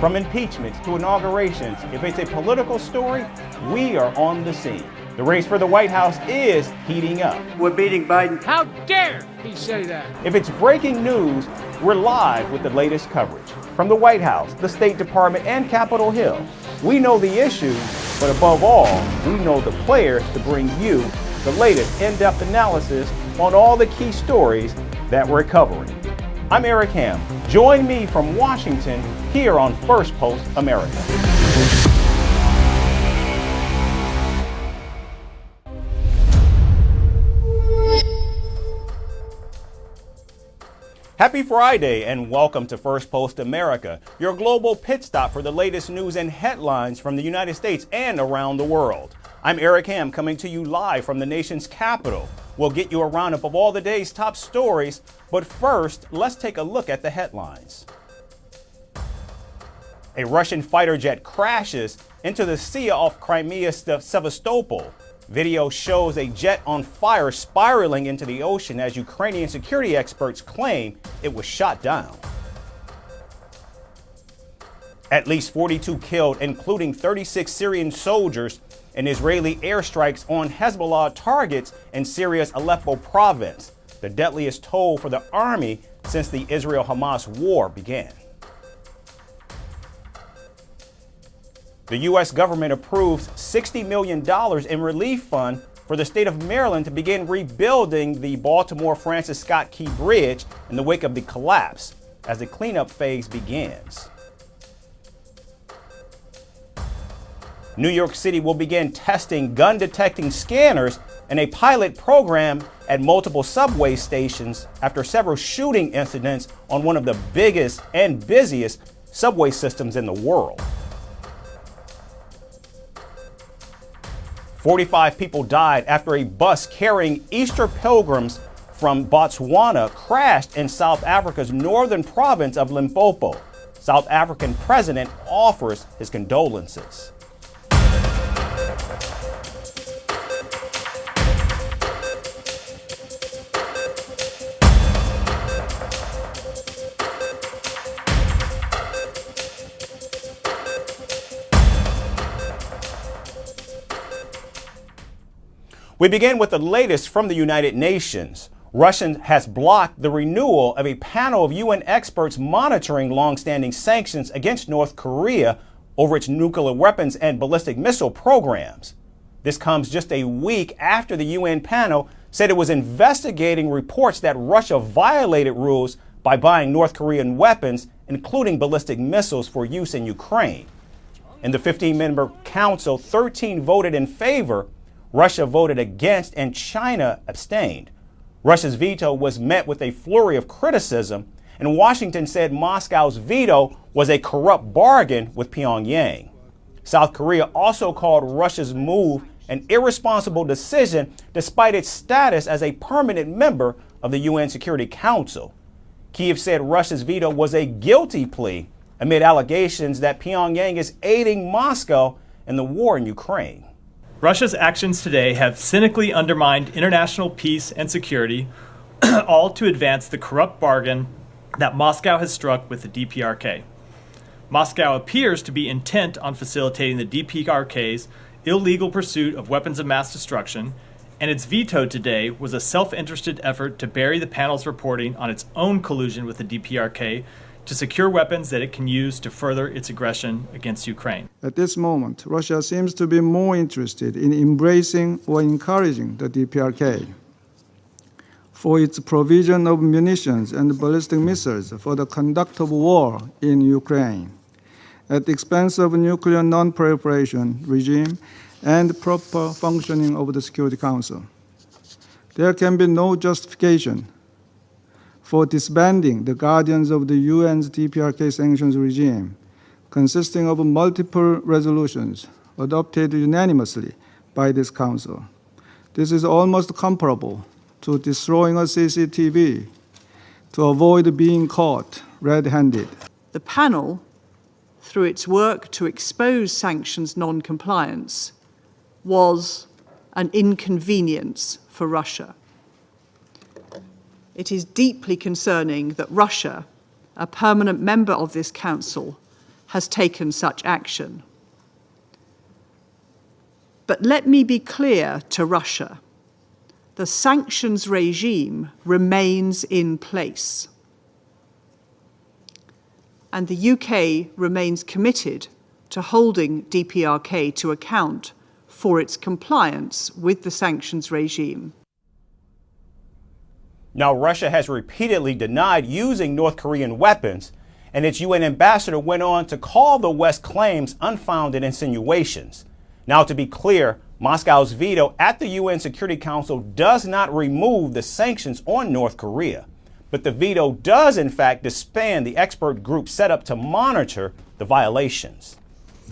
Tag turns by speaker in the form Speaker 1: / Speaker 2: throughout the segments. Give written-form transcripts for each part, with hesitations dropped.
Speaker 1: From impeachments to inaugurations, if it's a political story, we are on the scene. The race for the White House is heating up.
Speaker 2: We're beating Biden.
Speaker 3: How dare he say that?
Speaker 1: If it's breaking news, we're live with the latest coverage. From the White House, the State Department, and Capitol Hill, we know the issues, but above all, we know the players to bring you the latest in-depth analysis on all the key stories that we're covering. I'm Eric Ham. Join me from Washington here on Firstpost America. Happy Friday and welcome to Firstpost America, your global pit stop for the latest news and headlines from the United States and around the world. I'm Eric Ham coming to you live from the nation's capital. We'll get you a roundup of all the day's top stories, but first, let's take a look at the headlines. A Russian fighter jet crashes into the sea off Crimea's Sevastopol. Video shows a jet on fire spiraling into the ocean as Ukrainian security experts claim it was shot down. At least 42 killed, including 36 Syrian soldiers, in Israeli airstrikes on Hezbollah targets in Syria's Aleppo province, the deadliest toll for the army since the Israel-Hamas war began. The U.S. government approves $60 million in relief fund for the state of Maryland to begin rebuilding the Baltimore Francis Scott Key Bridge in the wake of the collapse as the cleanup phase begins. New York City will begin testing gun-detecting scanners in a pilot program at multiple subway stations after several shooting incidents on one of the biggest and busiest subway systems in the world. 45 people died after a bus carrying Easter pilgrims from Botswana crashed in South Africa's northern province of Limpopo. South African president offers his condolences. We begin with the latest from the United Nations. Russia has blocked the renewal of a panel of UN experts monitoring longstanding sanctions against North Korea over its nuclear weapons and ballistic missile programs. This comes just a week after the UN panel said it was investigating reports that Russia violated rules by buying North Korean weapons, including ballistic missiles for use in Ukraine. In the 15-member council, 13 voted in favor. Russia voted against and China abstained. Russia's veto was met with a flurry of criticism, and Washington said Moscow's veto was a corrupt bargain with Pyongyang. South Korea also called Russia's move an irresponsible decision despite its status as a permanent member of the UN Security Council. Kyiv said Russia's veto was a guilty plea amid allegations that Pyongyang is aiding Moscow in the war in Ukraine.
Speaker 4: Russia's actions today have cynically undermined international peace and security, all to advance the corrupt bargain that Moscow has struck with the DPRK. Moscow appears to be intent on facilitating the DPRK's illegal pursuit of weapons of mass destruction, and its veto today was a self-interested effort to bury the panel's reporting on its own collusion with the DPRK to secure weapons that it can use to further its aggression against Ukraine.
Speaker 5: At this moment, Russia seems to be more interested in embracing or encouraging the DPRK for its provision of munitions and ballistic missiles for the conduct of war in Ukraine, at the expense of nuclear non-proliferation regime and proper functioning of the Security Council. There can be no justification for disbanding the guardians of the UN's DPRK sanctions regime, consisting of multiple resolutions adopted unanimously by this council. This is almost comparable to destroying a CCTV to avoid being caught red-handed.
Speaker 6: The panel, through its work to expose sanctions non-compliance, was an inconvenience for Russia. It is deeply concerning that Russia, a permanent member of this council, has taken such action. But let me be clear to Russia. The sanctions regime remains in place. And the UK remains committed to holding DPRK to account for its compliance with the sanctions regime.
Speaker 1: Now, Russia has repeatedly denied using North Korean weapons, and its UN ambassador went on to call the West's claims unfounded insinuations. Now, to be clear, Moscow's veto at the UN Security Council does not remove the sanctions on North Korea, but the veto does, in fact, disband the expert group set up to monitor the violations.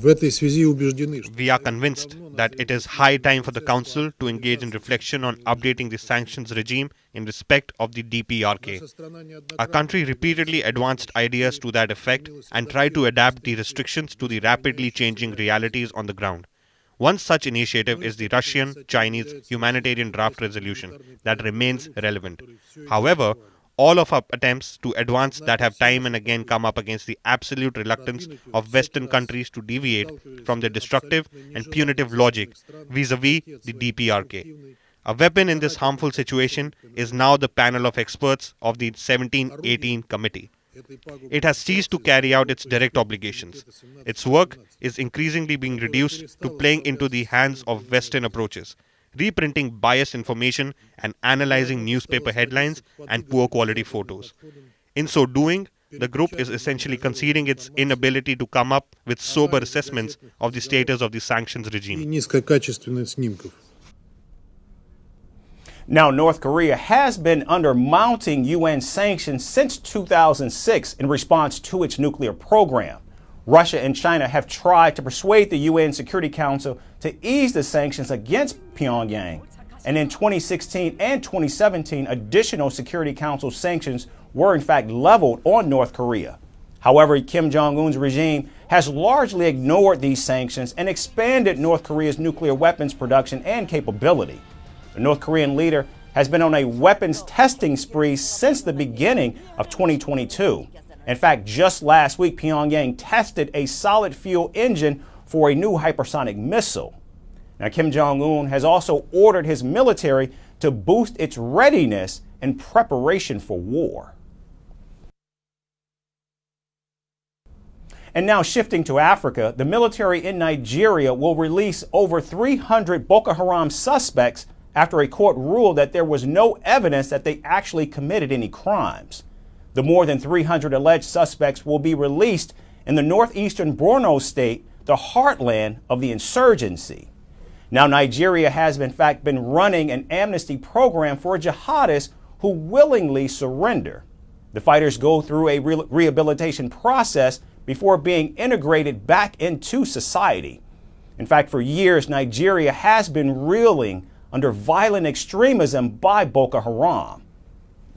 Speaker 2: We are convinced that it is high time for the Council to engage in reflection on updating the sanctions regime in respect of the DPRK. Our country repeatedly advanced ideas to that effect and tried to adapt the restrictions to the rapidly changing realities on the ground. One such initiative is the Russian-Chinese humanitarian draft resolution that remains relevant. However, all of our attempts to advance that have time and again come up against the absolute reluctance of Western countries to deviate from their destructive and punitive logic vis-a-vis the DPRK. A weapon in this harmful situation is now the panel of experts of the 1718 Committee. It has ceased to carry out its direct obligations. Its work is increasingly being reduced to playing into the hands of Western approaches, reprinting biased information and analyzing newspaper headlines and poor quality photos. In so doing, the group is essentially conceding its inability to come up with sober assessments of the status of the sanctions regime.
Speaker 1: Now, North Korea has been under mounting UN sanctions since 2006 in response to its nuclear program. Russia and China have tried to persuade the UN Security Council to ease the sanctions against Pyongyang. And in 2016 and 2017, additional Security Council sanctions were in fact leveled on North Korea. However, Kim Jong-un's regime has largely ignored these sanctions and expanded North Korea's nuclear weapons production and capability. The North Korean leader has been on a weapons testing spree since the beginning of 2022. In fact, just last week, Pyongyang tested a solid fuel engine for a new hypersonic missile. Now, Kim Jong-un has also ordered his military to boost its readiness in preparation for war. And now shifting to Africa, the military in Nigeria will release over 300 Boko Haram suspects after a court ruled that there was no evidence that they actually committed any crimes. The more than 300 alleged suspects will be released in the northeastern Borno state, the heartland of the insurgency. Now, Nigeria has in fact been running an amnesty program for jihadists who willingly surrender. The fighters go through a rehabilitation process before being integrated back into society. In fact, for years, Nigeria has been reeling under violent extremism by Boko Haram.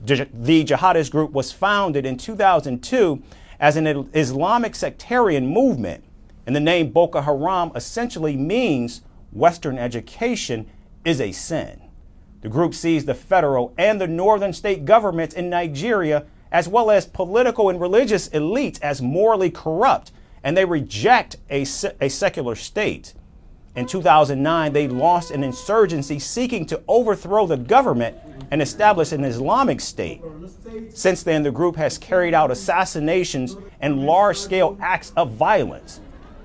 Speaker 1: The jihadist group was founded in 2002 as an Islamic sectarian movement, and the name Boko Haram essentially means Western education is a sin. The group sees the federal and the northern state governments in Nigeria, as well as political and religious elites, as morally corrupt, and they reject a secular state. In 2009, they launched an insurgency seeking to overthrow the government and establish an Islamic state. Since then, the group has carried out assassinations and large-scale acts of violence.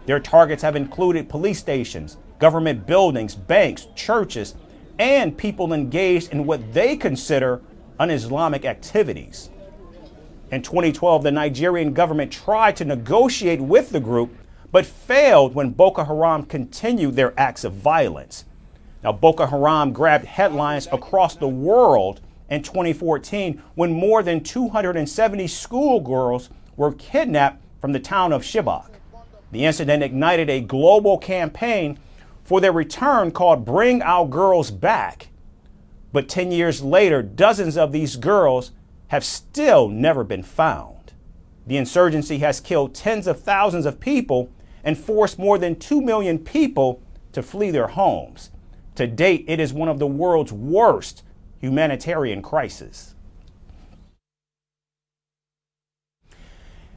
Speaker 1: Their targets have included police stations, government buildings, banks, churches, and people engaged in what they consider un-Islamic activities. In 2012, the Nigerian government tried to negotiate with the group, but failed when Boko Haram continued their acts of violence. Now, Boko Haram grabbed headlines across the world in 2014 when more than 270 schoolgirls were kidnapped from the town of Chibok. The incident ignited a global campaign for their return called Bring Our Girls Back. But 10 years later, dozens of these girls have still never been found. The insurgency has killed tens of thousands of people and forced more than 2 million people to flee their homes. To date, it is one of the world's worst humanitarian crises.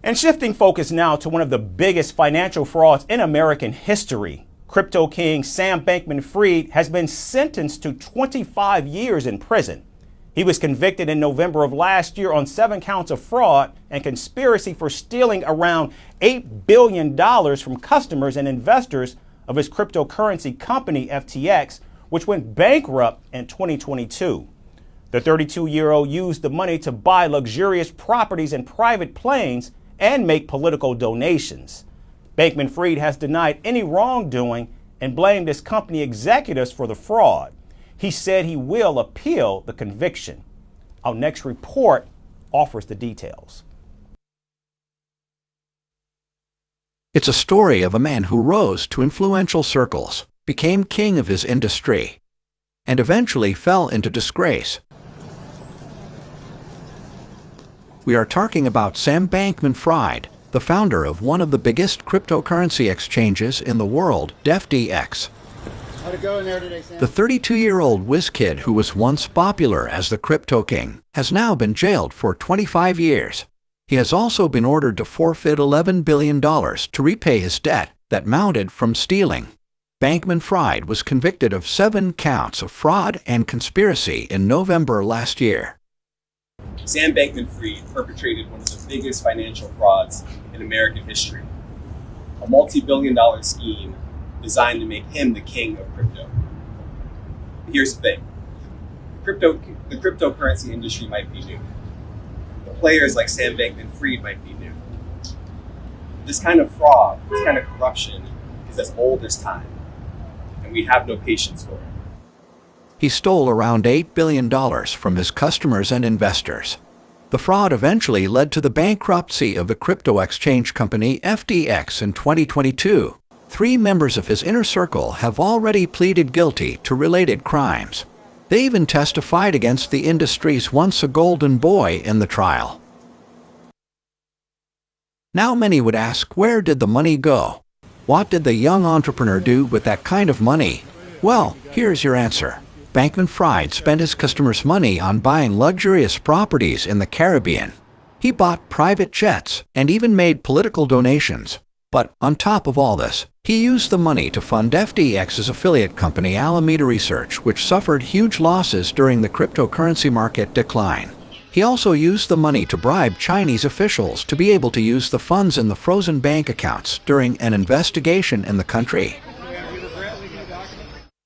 Speaker 1: And shifting focus now to one of the biggest financial frauds in American history. Crypto king Sam Bankman-Fried has been sentenced to 25 years in prison. He was convicted in November of last year on 7 counts of fraud and conspiracy for stealing around $8 billion from customers and investors of his cryptocurrency company, FTX, which went bankrupt in 2022. The 32-year-old used the money to buy luxurious properties and private planes and make political donations. Bankman-Fried has denied any wrongdoing and blamed his company executives for the fraud. He said he will appeal the conviction. Our next report offers the details.
Speaker 7: It's a story of a man who rose to influential circles, became king of his industry, and eventually fell into disgrace. We are talking about Sam Bankman-Fried, the founder of one of the biggest cryptocurrency exchanges in the world, FTX.
Speaker 8: How'd it go in there today, Sam?
Speaker 7: The 32-year-old whiz kid who was once popular as the crypto king has now been jailed for 25 years. He has also been ordered to forfeit $11 billion to repay his debt that mounted from stealing. Bankman-Fried was convicted of 7 counts of fraud and conspiracy in November last year.
Speaker 9: Sam Bankman-Fried perpetrated one of the biggest financial frauds in American history. A multi-billion-dollar scheme designed to make him the king of crypto. But here's the thing. The cryptocurrency industry might be new. The players like Sam Bankman-Fried might be new. This kind of fraud, this kind of corruption is as old as time, and we have no patience for it.
Speaker 7: He stole around $8 billion from his customers and investors. The fraud eventually led to the bankruptcy of the crypto exchange company FTX in 2022. 3 members of his inner circle have already pleaded guilty to related crimes. They even testified against the industry's once a golden boy in the trial. Now many would ask, where did the money go? What did the young entrepreneur do with that kind of money? Well, here's your answer. Bankman-Fried spent his customers' money on buying luxurious properties in the Caribbean. He bought private jets and even made political donations. But on top of all this, he used the money to fund FTX's affiliate company Alameda Research, which suffered huge losses during the cryptocurrency market decline. He also used the money to bribe Chinese officials to be able to use the funds in the frozen bank accounts during an investigation in the country.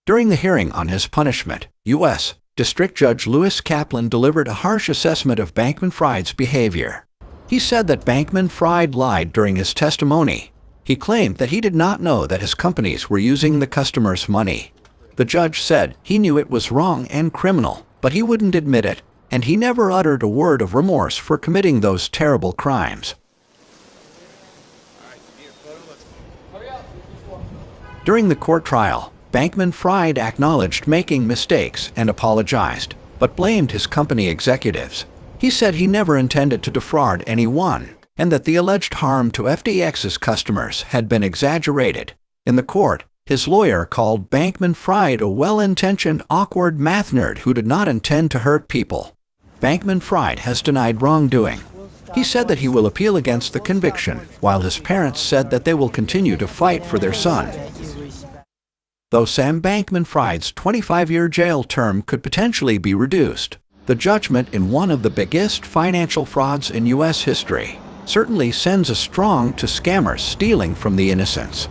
Speaker 7: During the hearing on his punishment, U.S. District Judge Lewis Kaplan delivered a harsh assessment of Bankman-Fried's behavior. He said that Bankman-Fried lied during his testimony. He claimed that he did not know that his companies were using the customers' money. The judge said he knew it was wrong and criminal, but he wouldn't admit it, and he never uttered a word of remorse for committing those terrible crimes. During the court trial, Bankman-Fried acknowledged making mistakes and apologized, but blamed his company executives. He said he never intended to defraud anyone, and that the alleged harm to FTX's customers had been exaggerated. In the court, his lawyer called Bankman-Fried a well-intentioned, awkward math nerd who did not intend to hurt people. Bankman-Fried has denied wrongdoing. He said that he will appeal against the conviction, while his parents said that they will continue to fight for their son. Though Sam Bankman-Fried's 25-year jail term could potentially be reduced, the judgment in one of the biggest financial frauds in U.S. history certainly sends a strong to scammers stealing from the innocents.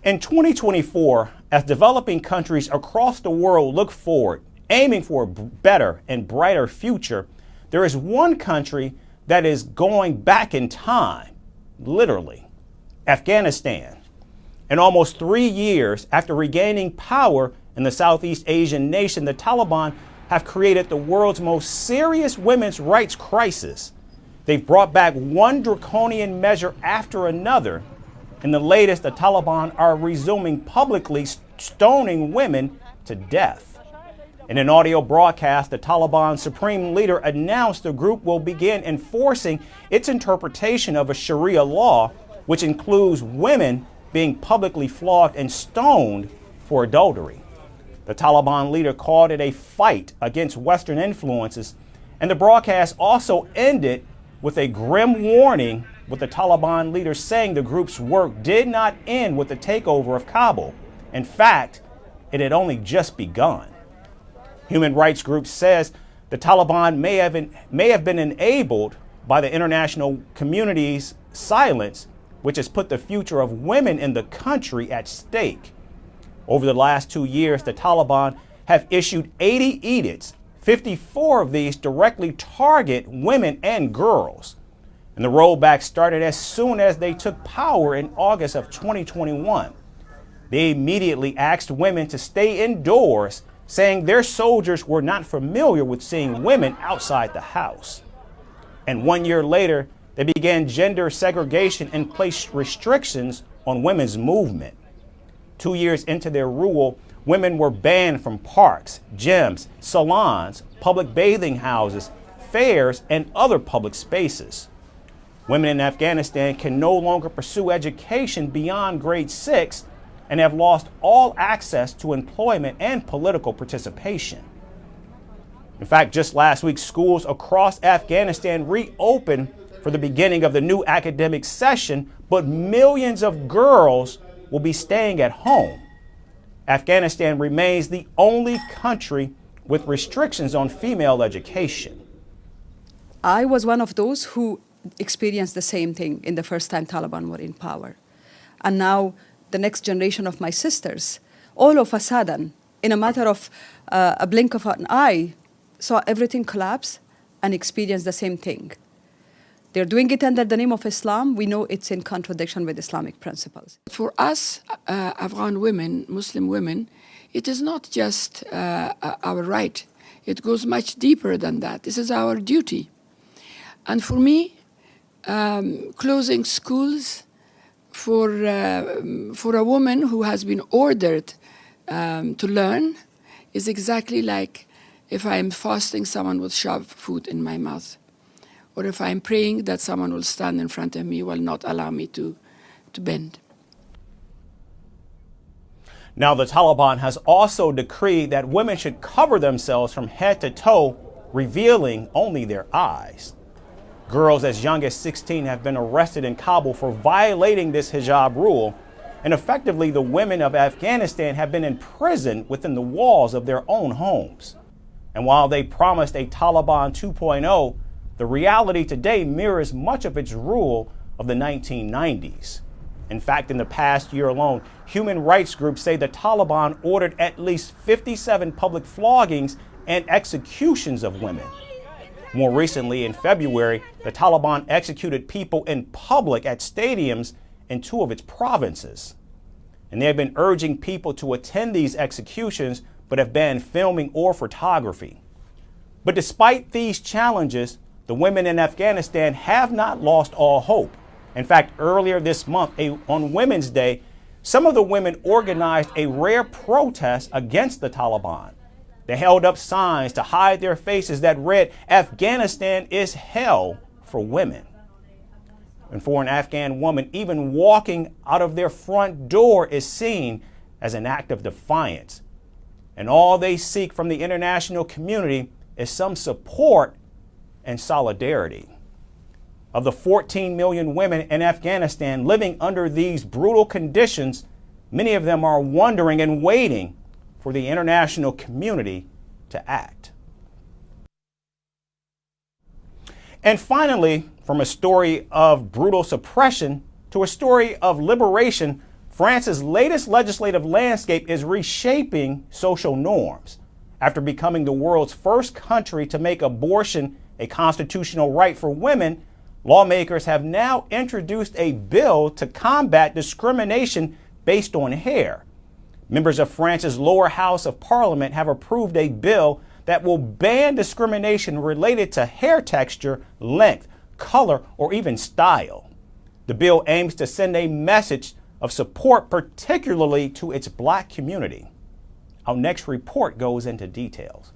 Speaker 1: In 2024, as developing countries across the world look forward, aiming for a better and brighter future, there is one country that is going back in time, literally, Afghanistan. In almost 3 years after regaining power in the Southeast Asian nation, the Taliban have created the world's most serious women's rights crisis. They've brought back one draconian measure after another. In the latest, the Taliban are resuming publicly stoning women to death. In an audio broadcast, the Taliban supreme leader announced the group will begin enforcing its interpretation of a Sharia law, which includes women being publicly flogged and stoned for adultery. The The Taliban leader called it a fight against Western influences, and the broadcast also ended with a grim warning, with the Taliban leader saying the group's work did not end with the takeover of Kabul. In fact, it had only just begun. Human rights group says the Taliban may have been enabled by the international community's silence, which has put the future of women in the country at stake. Over the last 2 years, the Taliban have issued 80 edicts. 54 of these directly target women and girls. And the rollback started as soon as they took power in August of 2021. They immediately asked women to stay indoors, saying their soldiers were not familiar with seeing women outside the house. And 1 year later, they began gender segregation and placed restrictions on women's movement. 2 years into their rule, women were banned from parks, gyms, salons, public bathing houses, fairs, and other public spaces. Women in Afghanistan can no longer pursue education beyond grade 6 and have lost all access to employment and political participation. In fact, just last week, schools across Afghanistan reopened for the beginning of the new academic session, but millions of girls will be staying at home. Afghanistan remains the only country with restrictions on female education.
Speaker 10: I was one of those who experienced the same thing in the first time Taliban were in power. And now the next generation of my sisters, all of a sudden, in a matter of a blink of an eye, saw everything collapse and experienced the same thing. They're doing it under the name of Islam. We know it's in contradiction with Islamic principles.
Speaker 3: For us, Afghan women, Muslim women, it is not just our right. It goes much deeper than that. This is our duty. And for me, closing schools for a woman who has been ordered to learn is exactly like if I am fasting, someone will shove food in my mouth. Or if I'm praying that someone will stand in front of me, will not allow me to bend.
Speaker 1: Now, the Taliban has also decreed that women should cover themselves from head to toe, revealing only their eyes. Girls as young as 16 have been arrested in Kabul for violating this hijab rule, and effectively the women of Afghanistan have been imprisoned within the walls of their own homes. And while they promised a Taliban 2.0, the reality today mirrors much of its rule of the 1990s. In fact, in the past year alone, human rights groups say the Taliban ordered at least 57 public floggings and executions of women. More recently, in February, the Taliban executed people in public at stadiums in 2 of its provinces. And they have been urging people to attend these executions, but have banned filming or photography. But despite these challenges, the women in Afghanistan have not lost all hope. In fact, earlier this month, on Women's Day, some of the women organized a rare protest against the Taliban. They held up signs to hide their faces that read, "Afghanistan is hell for women." And for an Afghan woman, even walking out of their front door is seen as an act of defiance. And all they seek from the international community is some support and solidarity. Of the 14 million women in Afghanistan living under these brutal conditions, many of them are wondering and waiting for the international community to act. And finally, from a story of brutal suppression to a story of liberation, France's latest legislative landscape is reshaping social norms. After becoming the world's first country to make abortion a constitutional right for women, lawmakers have now introduced a bill to combat discrimination based on hair. Members of France's lower house of parliament have approved a bill that will ban discrimination related to hair texture, length, color, or even style. The bill aims to send a message of support, particularly to its Black community. Our next report goes into details.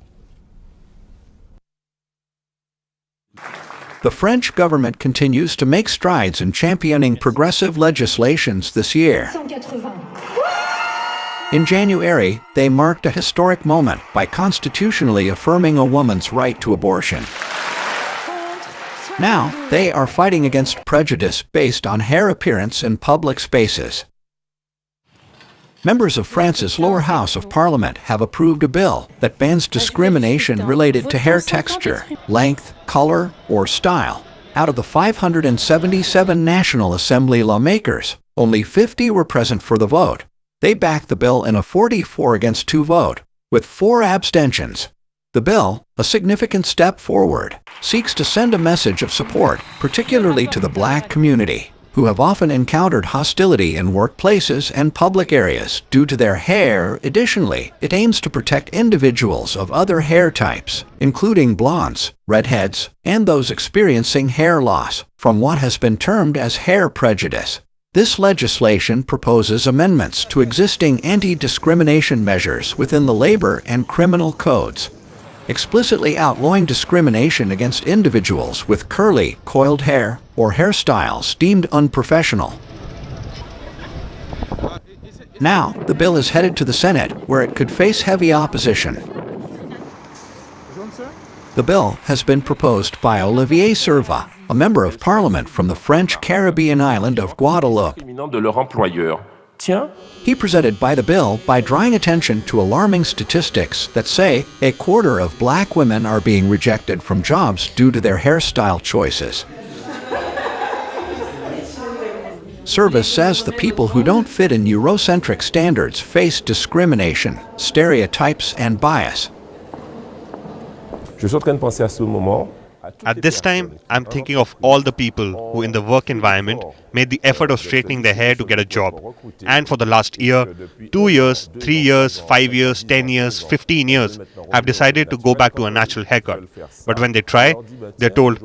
Speaker 7: The French government continues to make strides in championing progressive legislations this year. In January, they marked a historic moment by constitutionally affirming a woman's right to abortion. Now, they are fighting against prejudice based on hair appearance in public spaces. Members of France's lower house of parliament have approved a bill that bans discrimination related to hair texture, length, color, or style. Out of the 577 National Assembly lawmakers, only 50 were present for the vote. They backed the bill in a 44-2 vote, with 4 abstentions. The bill, a significant step forward, seeks to send a message of support, particularly to the Black community, who have often encountered hostility in workplaces and public areas due to their hair. Additionally, it aims to protect individuals of other hair types, including blondes, redheads, and those experiencing hair loss, from what has been termed as hair prejudice. This legislation proposes amendments to existing anti-discrimination measures within the labor and criminal codes, explicitly outlawing discrimination against individuals with curly, coiled hair or hairstyles deemed unprofessional. Now, the bill is headed to the Senate, where it could face heavy opposition. The bill has been proposed by Olivier Serva, a member of parliament from the French Caribbean island of Guadeloupe. He presented by the bill by drawing attention to alarming statistics that say a quarter of Black women are being rejected from jobs due to their hairstyle choices. Service says the people who don't fit in Eurocentric standards face discrimination, stereotypes, and bias.
Speaker 2: At this time, I'm thinking of all the people who in the work environment made the effort of straightening their hair to get a job. And for the last year, 2 years, 3 years, 5 years, 10 years, 15 years, have decided to go back to a natural haircut. But when they try, they're told,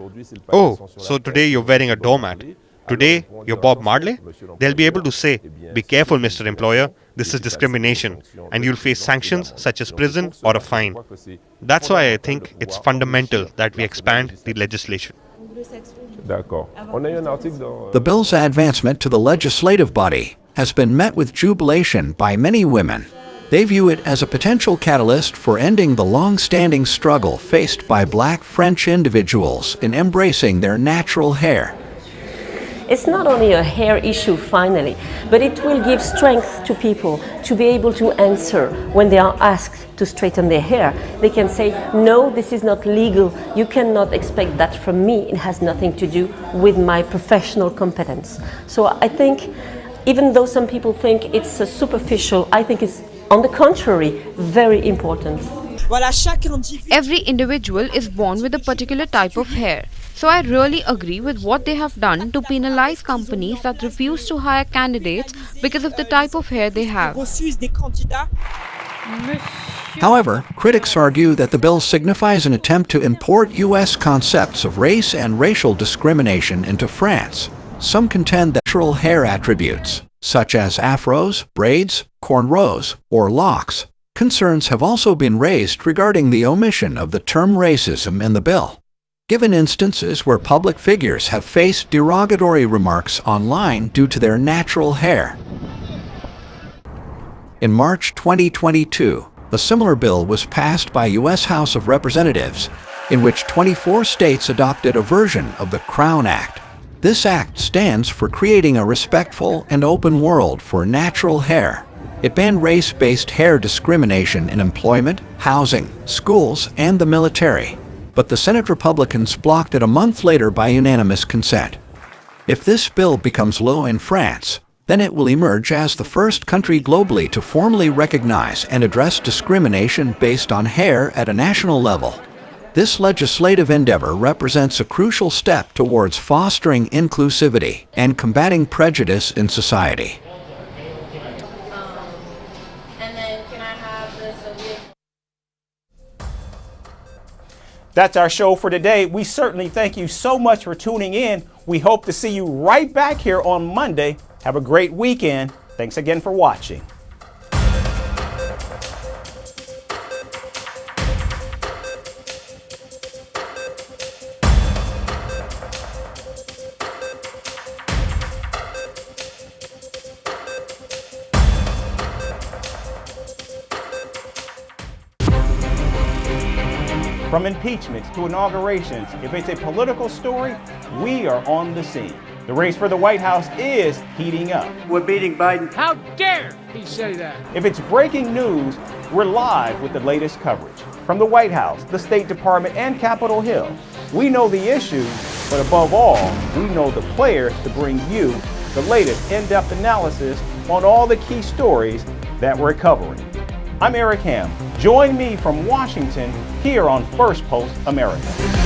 Speaker 2: "Oh, so today you're wearing a doormat. Today, you're Bob Marley?" They'll be able to say, "Be careful, Mr. Employer, this is discrimination, and you'll face sanctions such as prison or a fine." That's why I think it's fundamental that we expand the legislation.
Speaker 7: The bill's advancement to the legislative body has been met with jubilation by many women. They view it as a potential catalyst for ending the long-standing struggle faced by Black French individuals in embracing their natural hair.
Speaker 11: It's not only a hair issue finally, but it will give strength to people to be able to answer when they are asked to straighten their hair. They can say, "No, this is not legal. You cannot expect that from me. It has nothing to do with my professional competence." So I think, even though some people think it's superficial, I think it's, on the contrary, very important.
Speaker 12: Every individual is born with a particular type of hair. So I really agree with what they have done to penalize companies that refuse to hire candidates because of the type of hair they have.
Speaker 7: However, critics argue that the bill signifies an attempt to import U.S. concepts of race and racial discrimination into France. Some contend that natural hair attributes, such as afros, braids, cornrows, or locks. Concerns have also been raised regarding the omission of the term racism in the bill, given instances where public figures have faced derogatory remarks online due to their natural hair. In March 2022, a similar bill was passed by U.S. House of Representatives, in which 24 states adopted a version of the Crown Act. This act stands for creating a respectful and open world for natural hair. It banned race-based hair discrimination in employment, housing, schools, and the military. But the Senate Republicans blocked it a month later by unanimous consent. If this bill becomes law in France, then it will emerge as the first country globally to formally recognize and address discrimination based on hair at a national level. This legislative endeavor represents a crucial step towards fostering inclusivity and combating prejudice in society.
Speaker 1: That's our show for today. We certainly thank you so much for tuning in. We hope to see you right back here on Monday. Have a great weekend. Thanks again for watching. From impeachments to inaugurations, if it's a political story, we are on the scene. The race for the White House is heating up.
Speaker 8: We're beating Biden.
Speaker 13: How dare he say that?
Speaker 1: If it's breaking news, we're live with the latest coverage. From the White House, the State Department, and Capitol Hill, we know the issues, but above all, we know the players to bring you the latest in-depth analysis on all the key stories that we're covering. I'm Eric Ham. Join me from Washington here on First Post America.